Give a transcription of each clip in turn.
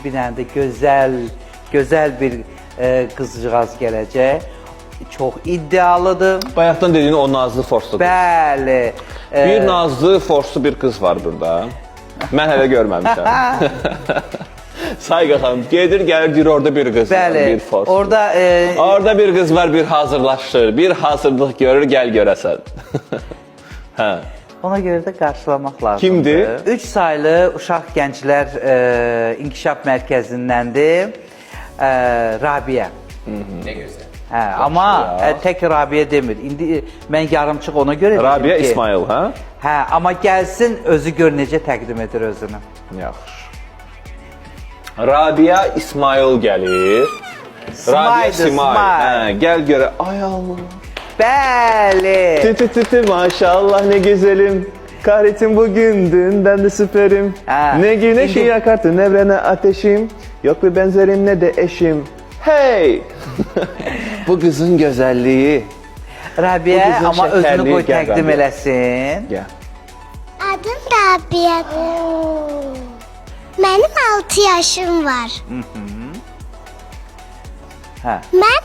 bir dənə də gözəl bir qızcığaz gələcək. Çox iddialıdır. Bayaqdan dediğin o nazlı forslu kız. Bəli. Bir nazlı forslu bir kız var burada. Mən hələ görməmişəm. Sayqa xanım gedir gəlir deyir orada bir kız var, bir forslu. Orada bir kız var, bir hazırlaşır, bir hazırlıq görür, gəl görəsən. Hə. Ona görə də qarşılamaq lazımdır. Kimdir? 3 saylı Uşaq Gənclər İnkişaf Mərkəzindəndir. Rabiyə. Ne güzel. Hə, amma tək Rabiyə demir. İndi mən yarımçıq ona görə dedim ki. Rabiyə İsmail, hə? Hə, amma gəlsin özü gör necə təqdim edir özünü. Yaxşı. Rabiə İsmail gəlir. Rabiə İsmail. Hə, gəl görə. Ay Allah. Bəli. Tü maşallah ne güzelim. Kahretim bugün dünden de süperim. Ha, Ne güneşi şimdi- yakartın evrene ateşim. Yok bir benzerim ne de eşim. Hey! Bu kızın güzelliği. Rabiyə, Bu qızın amma özünü şəkərliyi qoy gəl təqdim Rabiə. eləsin. Gel. Adım Rabia'dır. Benim 6 yaşım var. Hə. Ben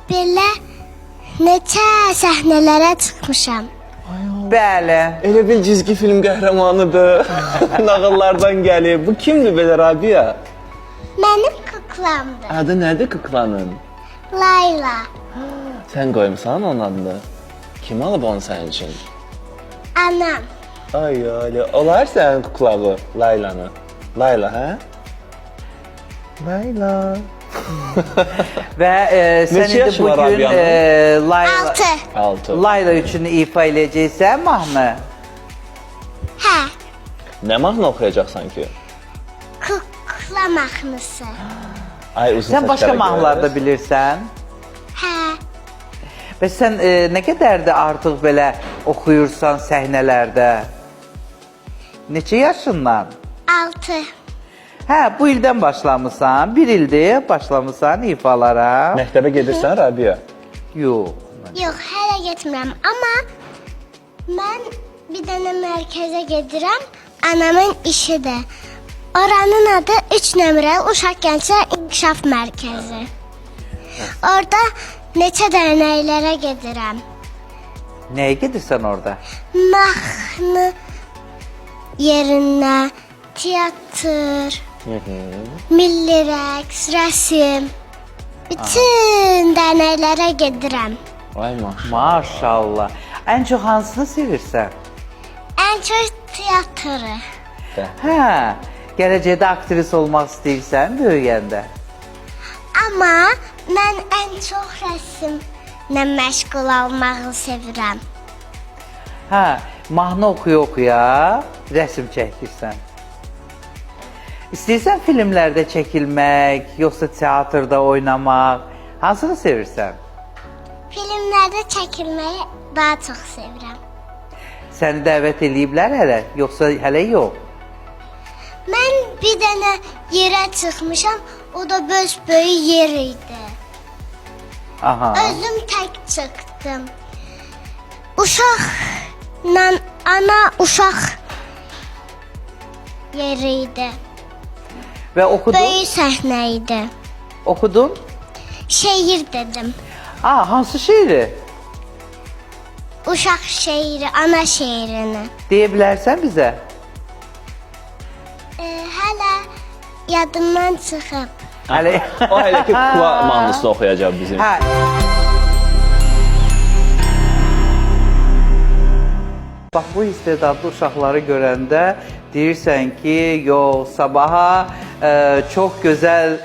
belə neçə səhnələrə çıxmışam. Bəli. Elə bir çizgi film qəhrəmanıdır. Nağıllardan gelip. Bu kimdir belə Rabia? Mənim kuklamdır. Adı nədir kuklanın? Layla. Sen koymuşsan onun adını. Kim alıb onu senin için? Anam. Ay Ali, olar sənin kuklağı Laylanı. Layla, hə? Layla. Və sən Neçə indi yaşı var bugün Rabia'nın? Layla 6. 6. Layla üçün ifa eləyəcəksən mahnı. Hə. Ne mahnı oxuyacaqsan ki? Kukla mahnısı. Ay uzun Sən başqa saçları mahnılar da görürüz. bilirsən. Hə. Və sən nə qədərdir artıq belə oxuyursan səhnələrdə? Neçə yaşından? 6. Hə, bu ildən başlamısan. 1 ildir başlamısan ifalara. Məktəbə gedirsən Rabia? Yox. Yox, hələ getmirəm. Amma mən bir dənə mərkəzə gedirəm. Anamın işidir. Oranın adı 3 nömrəli Uşaq Gənclər İnkişaf Mərkəzi. Orada neçə dərnəklərə gedirəm. Nəyə gedirsən orada? Mahnı yerinə, teatr, milli rəqs, rəsm. Bütün dərnəklərə gedirəm. Ay maşallah. Maşallah. Ən çox hansını sevirsən? Ən çox teatrı. Hə, gələcəkdə aktris olmaq istəyirsən böyüyəndə. Amma mən ən çox rəsmlə məşğul olmağı sevirəm. Hə, mahnı oxuya-oxuya rəsm çəkirsən. İstəyirsən filmlərdə çəkilmək, yoxsa teatrda oynamaq? Hansını sevirsən? Filmlərdə çəkilməyi daha çox sevirəm. Səni dəvət eləyiblər hələ, yoxsa hələ yox? Mən bir dənə yerə çıxmışam, o da böyük yer idi. Aha. Özüm tək çıxdım. Uşaqla ana uşaq yeri idi. Və oxudun? Böyük səhnə idi. Oxudun? Şeir dedim. Aa, hansı şeiri? Uşaq şeiri, ana şeirini. Deyə bilərsən bizə? Hələ yadımdan çıxıb. Hələ. O hələ ki kukla mahnısını oxuyacaq bizim. Hə. Bax, bu istedadlı uşaqları görəndə deyirsən ki, yox, sabaha çox gözəl,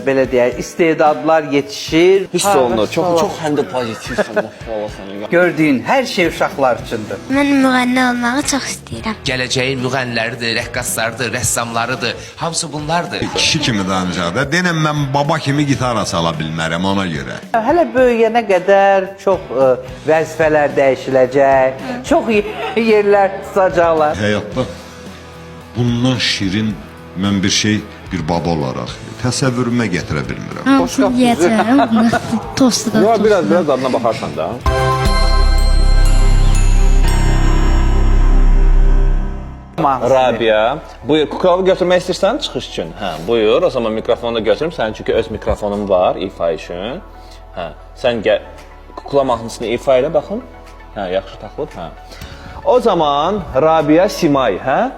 belə deyək, istedadlar yetişir. Hiss olunur. Çox həm də pozitivsən. Maşallah sənə. Gördüyün hər şey uşaqlar üçündür. Mən müğənni olmağı çox istəyirəm. Gələcəyin müğənniləridir, rəqqaslarıdır, rəssamlarıdır. Hamısı bunlardır. Kişi kimi danışaq da. Denəm mən baba kimi gitara sala bilmərəm ona görə. Hələ böyüyənə qədər çox vəzifələr dəyişiləcək, çox yerlər tutacaqlar. Həyatda bundan şirin mən bir şey bir baba olaraq təsəvvürümə gətirə bilmirəm. Hamısını yeyəcəm. Tostu da. Ya biraz adına baxarsan da. Rabia, buyur, kuklalı götürmək istəyirsən çıxış üçün? Hə, buyur, o zaman mikrofonu da götürüm, sənin çünki öz mikrofonun var ifa üçün. Hə, sən gəl, kukla mahnısını ifa elə baxın. Hə, yaxşı taxılıb, hə. O zaman Rabia Simay, hə?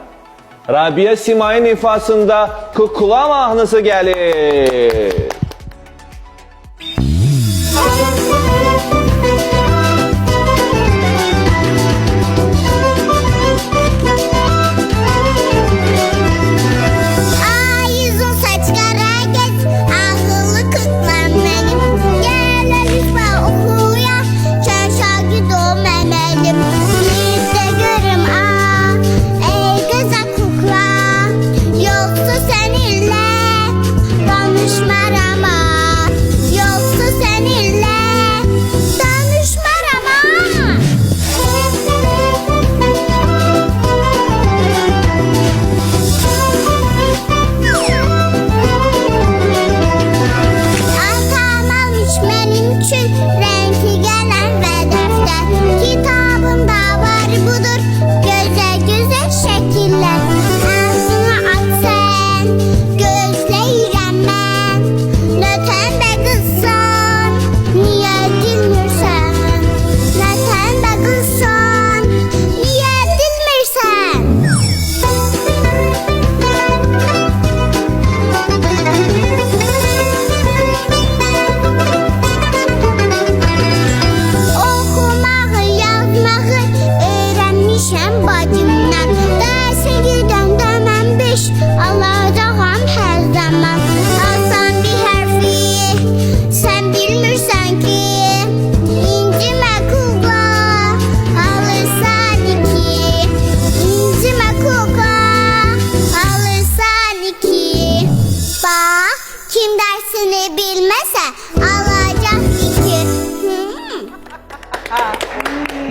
Rabia Simay'ın ifasında kukla mahnısı gəlir.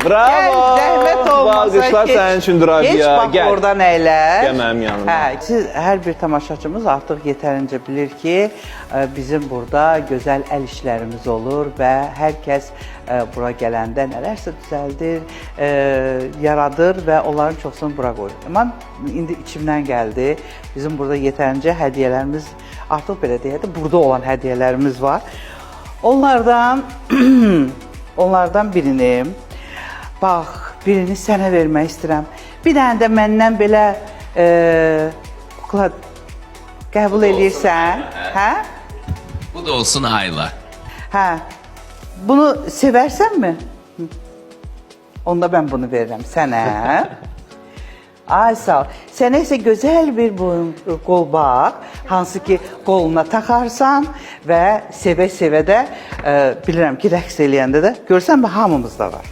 Bravo! Zəhmət olmasa Alqışlar sənin üçündür Rabia. Geç bax oradan əyləş. Gəl mənim yanıma. Siz, hər bir tamaşaçımız artıq yetərincə bilir ki, bizim burada gözəl əl işlərimiz olur və hər kəs bura gələndə nələrsə düzəldir, yaradır və onların çoxsunu bura qoyur. Mən indi içimdən gəldi, bizim burada yetərincə hədiyyələrimiz, artıq belə deyək də, burada olan hədiyyələrimiz var. Onlardan birini, bax, birini sənə vermək istəyirəm. Bir dənə də məndən belə kukla qəbul edirsən. Hə? Bu da olsun Ayla. Hə. Bunu sevərsənmi? Onda mən bunu verirəm sənə. Ay sağ ol. Sənə isə gözəl bir qolbaq, hansı ki qoluna taxarsan və sevə-sevə də bilirəm ki, rəqs eləyəndə də görsən hamımızda var.